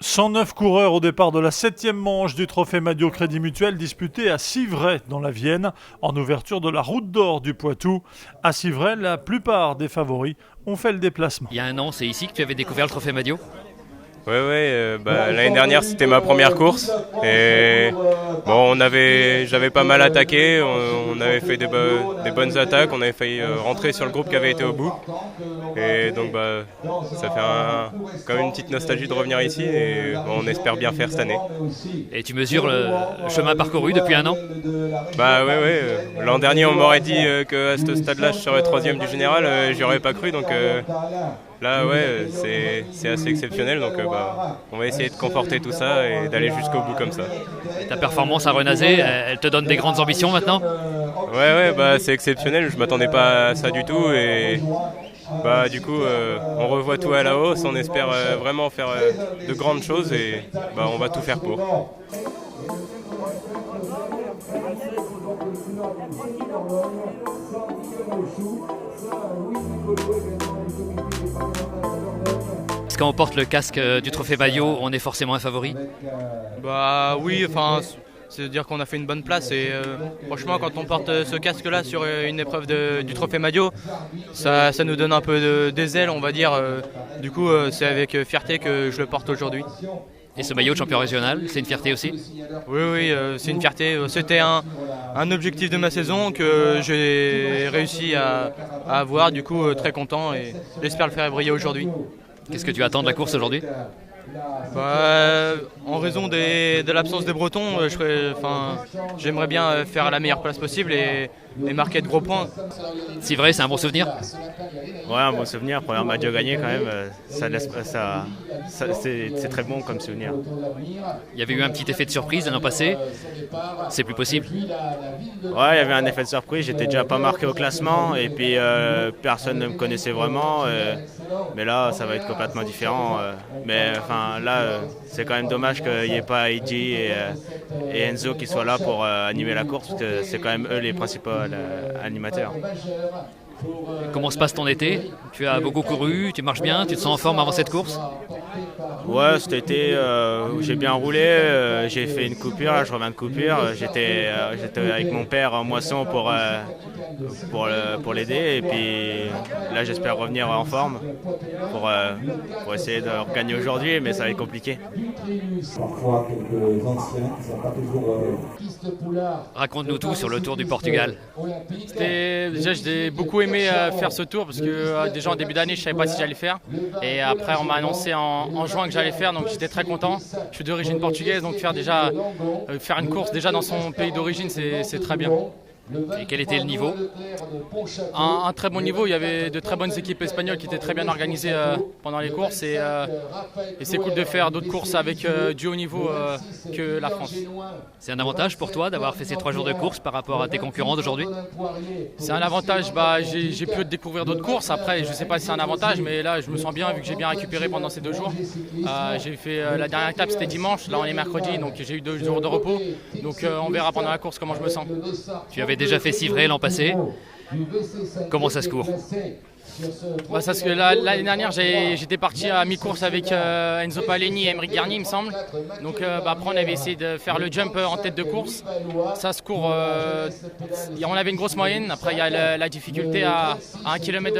109 coureurs au départ de la 7e manche du Trophée Madio Crédit Mutuel disputé à Civray dans la Vienne, en ouverture de la Route d'Or du Poitou. À Civray, la plupart des favoris ont fait le déplacement. Il y a un an, c'est ici que tu avais découvert le Trophée Madio ? Ouais, l'année dernière c'était ma première course et bon, j'avais pas mal attaqué, on avait fait des bonnes attaques, on avait failli rentrer sur le groupe qui avait été au bout et donc ça fait quand même une petite nostalgie de revenir ici et on espère bien faire cette année. Et tu mesures le chemin parcouru depuis un an ? L'an dernier on m'aurait dit qu'à ce stade-là je serais 3e du général, j'y aurais pas cru donc là c'est assez exceptionnel donc on va essayer de conforter tout ça et d'aller jusqu'au bout comme ça. Et ta performance à Renazé, elle te donne des grandes ambitions maintenant ? C'est exceptionnel, je m'attendais pas à ça du tout et du coup on revoit tout à la hausse, on espère vraiment faire de grandes choses et on va tout faire pour. Est-ce quand on porte le casque du Trophée Madio, on est forcément un favori ? Oui, c'est-à-dire qu'on a fait une bonne place et franchement quand on porte ce casque-là sur une épreuve du Trophée Madio, ça nous donne un peu des ailes on va dire. Du coup c'est avec fierté que je le porte aujourd'hui. Et ce maillot de champion régional, c'est une fierté aussi ? Oui, c'est une fierté. C'était un objectif de ma saison que j'ai réussi à avoir, du coup très content et j'espère le faire briller aujourd'hui. Qu'est-ce que tu attends de la course aujourd'hui ? En raison de l'absence des Bretons, j'aimerais bien faire la meilleure place possible et marquer de gros points. C'est vrai, c'est un bon souvenir ? Ouais, un bon souvenir. Première Madio gagné quand même, c'est très bon comme souvenir. Il y avait eu un petit effet de surprise l'an passé, c'est plus possible ? Ouais, il y avait un effet de surprise, j'étais déjà pas marqué au classement et puis personne ne me connaissait vraiment. Mais là, ça va être complètement différent. C'est quand même dommage qu'il n'y ait pas Heidi et Enzo qui soient là pour animer la course, parce que c'est quand même eux les principaux animateurs. Comment se passe ton été ? Tu as beaucoup couru, tu marches bien, tu te sens en forme avant cette course ? Ouais, cet été, j'ai bien roulé, j'ai fait une coupure, là, je reviens de coupure. J'étais avec mon père en moisson pour l'aider et puis là j'espère revenir en forme pour essayer de gagner aujourd'hui, mais ça va être compliqué. Parfois quelques anciens qui sont pas toujours... Raconte-nous tout sur le Tour du Portugal. Déjà j'ai beaucoup aimé faire ce tour parce que déjà en début d'année je savais pas si j'allais faire et après on m'a annoncé en juin que j'allais faire, donc j'étais très content. Je suis d'origine portugaise, donc faire une course déjà dans son pays d'origine c'est très bien. Et quel était le niveau ? Un très bon niveau, il y avait de très bonnes équipes espagnoles qui étaient très bien organisées pendant les courses et c'est cool de faire d'autres courses avec du haut niveau que la France. C'est un avantage pour toi d'avoir fait ces 3 jours de course par rapport à tes concurrents d'aujourd'hui ? C'est un avantage, j'ai pu découvrir d'autres courses, après je ne sais pas si c'est un avantage, mais là je me sens bien vu que j'ai bien récupéré pendant ces 2 jours. J'ai fait la dernière étape c'était dimanche, là on est mercredi, donc j'ai eu 2 jours de repos, donc on verra pendant la course comment je me sens. Tu avais déjà fait Civray l'an passé. Comment ça se court ? L'année dernière, j'étais parti à mi-course avec Enzo Paleni et Émeric Garnier, il me semble. Donc après, on avait essayé de faire le jump en tête de course. Ça se court. On avait une grosse moyenne. Après, il y a la difficulté à 1 km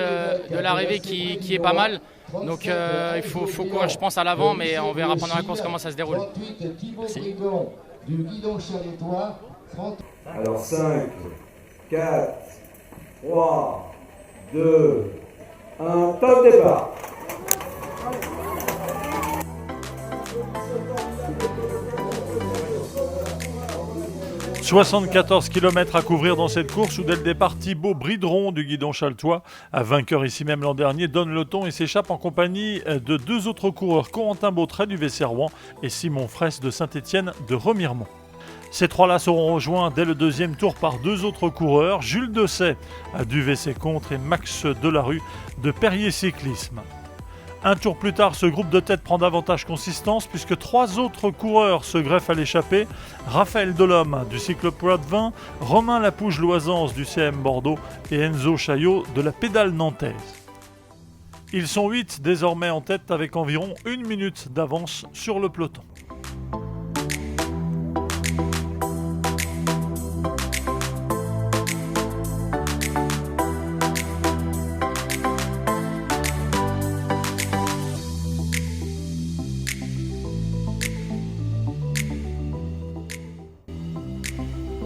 de l'arrivée qui est pas mal. Donc il faut courir, je pense, à l'avant, mais on verra pendant la course comment ça se déroule. Merci. Alors 5, 4, 3, 2, 1, top départ. « 74 km à couvrir dans cette course où dès le départ Thibaut Bridron du guidon chaltois, vainqueur ici même l'an dernier, donne le ton et s'échappe en compagnie de 2 autres coureurs, Corentin Bautret du VC Rouen et Simon Fraisse de Saint-Étienne de Remiremont. Ces 3-là seront rejoints dès le 2e tour par 2 autres coureurs, Jules Dessay du VC Contre et Max Delarue de Perrier Cyclisme. Un tour plus tard, ce groupe de tête prend davantage consistance puisque 3 autres coureurs se greffent à l'échappée. Raphaël Delhomme du Cyclopro de 20, Romain Lapouge-Loisance du CM Bordeaux et Enzo Chaillot de la Pédale Nantaise. Ils sont 8 désormais en tête avec environ 1 minute d'avance sur le peloton.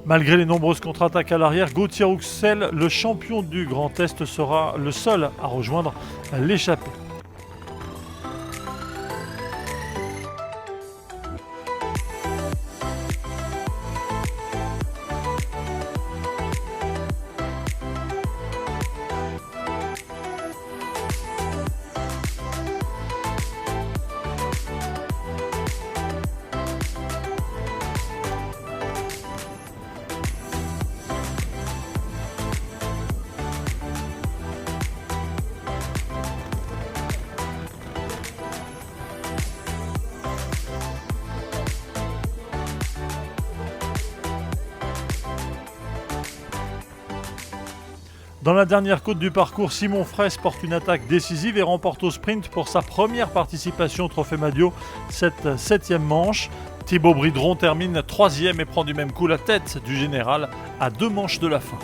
Malgré les nombreuses contre-attaques à l'arrière, Gauthier Rouxel, le champion du Grand Est, sera le seul à rejoindre l'échappée. Dans la dernière côte du parcours, Simon Fraisse porte une attaque décisive et remporte au sprint pour sa première participation au Trophée Madio, cette 7e manche. Thibaut Bridron termine 3e et prend du même coup la tête du général à 2 manches de la fin.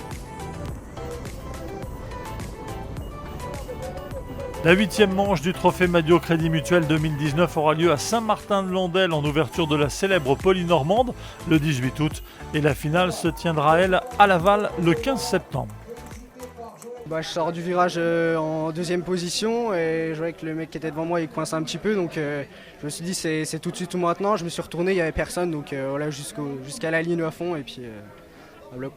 La 8e manche du Trophée Madio Crédit Mutuel 2019 aura lieu à Saint-Martin-de-Landelle en ouverture de la célèbre Polynormande le 18 août et la finale se tiendra elle à Laval le 15 septembre. Je sors du virage en 2e position et je voyais que le mec qui était devant moi il coince un petit peu, donc je me suis dit c'est tout de suite ou maintenant. Je me suis retourné, il n'y avait personne, donc voilà, jusqu'à la ligne à fond et puis à bloc.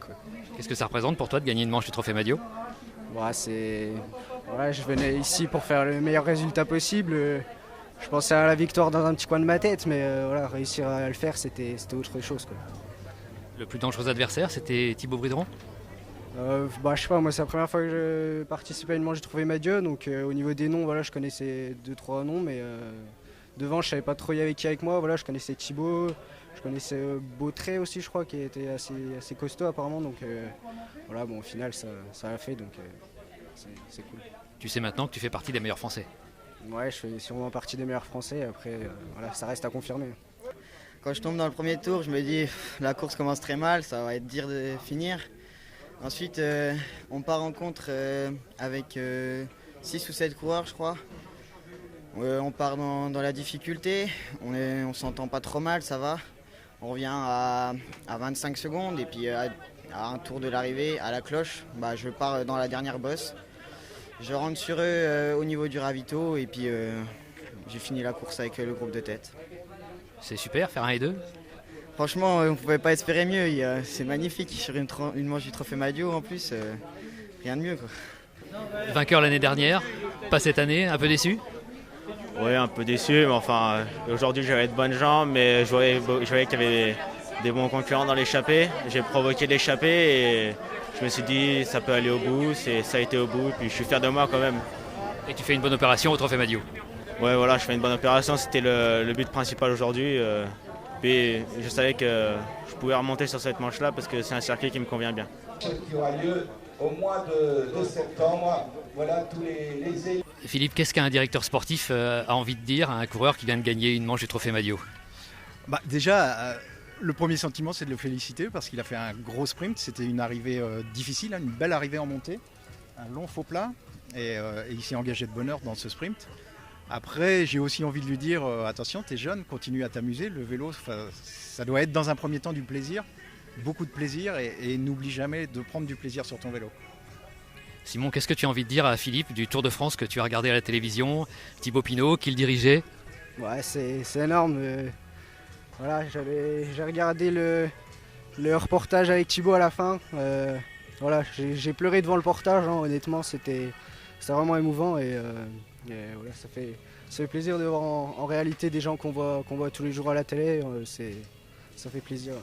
Qu'est-ce que ça représente pour toi de gagner une manche du Trophée Madio? Voilà, je venais ici pour faire le meilleur résultat possible. Je pensais à la victoire dans un petit coin de ma tête, mais voilà, réussir à le faire c'était autre chose, quoi. Le plus dangereux adversaire, c'était Thibaut Bridron? Je sais pas, moi c'est la première fois que je participe à une manche du Trophée Madio, donc au niveau des noms, voilà, je connaissais 2-3 noms, mais devant je savais pas trop y avait qui avec moi. Voilà, je connaissais Thibaut, je connaissais Beautray aussi, je crois, qui était assez costaud apparemment, donc voilà, bon, au final ça a fait, donc c'est cool. Tu sais maintenant que tu fais partie des meilleurs Français? Ouais, je fais sûrement partie des meilleurs Français, après voilà, ça reste à confirmer. Quand je tombe dans le premier tour, je me dis la course commence très mal, ça va être dur de finir. Ensuite, on part en contre avec 6 ou 7 coureurs, je crois. On part dans la difficulté, on s'entend pas trop mal, ça va. On revient à 25 secondes et puis à un tour de l'arrivée, à la cloche, je pars dans la dernière bosse. Je rentre sur eux au niveau du ravito et puis j'ai fini la course avec le groupe de tête. C'est super, faire 1 et 2? Franchement, on ne pouvait pas espérer mieux. C'est magnifique sur une manche du Trophée Madio en plus. Rien de mieux, quoi. Vainqueur l'année dernière, pas cette année, un peu déçu? Oui, un peu déçu, mais enfin, aujourd'hui j'avais de bonnes jambes, mais je voyais qu'il y avait des bons concurrents dans l'échappée. J'ai provoqué l'échappée et je me suis dit ça peut aller au bout, ça a été au bout, puis je suis fier de moi quand même. Et tu fais une bonne opération au Trophée Madio? Ouais, voilà, je fais une bonne opération, c'était le but principal aujourd'hui. Puis je savais que je pouvais remonter sur cette manche-là parce que c'est un circuit qui me convient bien. Qui aura lieu au mois de septembre. Voilà tous les... Philippe, qu'est-ce qu'un directeur sportif a envie de dire à un coureur qui vient de gagner une manche du Trophée Madio? Déjà, le premier sentiment, c'est de le féliciter parce qu'il a fait un gros sprint. C'était une arrivée difficile, une belle arrivée en montée, un long faux plat, et il s'est engagé de bonne heure dans ce sprint. Après, j'ai aussi envie de lui dire attention, t'es jeune, continue à t'amuser. Le vélo, ça doit être dans un premier temps du plaisir, beaucoup de plaisir, et n'oublie jamais de prendre du plaisir sur ton vélo. Simon, qu'est-ce que tu as envie de dire à Philippe du Tour de France que tu as regardé à la télévision, Thibaut Pinot qui le dirigeait? Ouais, c'est énorme. Voilà, j'ai regardé le reportage avec Thibaut à la fin. Voilà, j'ai pleuré devant le portage, hein, honnêtement, c'était vraiment émouvant et voilà, ça fait plaisir de voir en réalité des gens qu'on voit tous les jours à la télé, ça fait plaisir.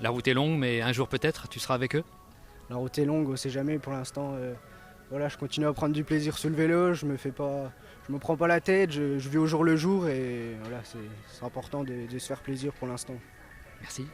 La route est longue, mais un jour peut-être, tu seras avec eux? La route est longue, on sait jamais. Pour l'instant, voilà, je continue à prendre du plaisir sur le vélo, je me prends pas la tête, je vis au jour le jour et voilà, c'est important de se faire plaisir pour l'instant. Merci.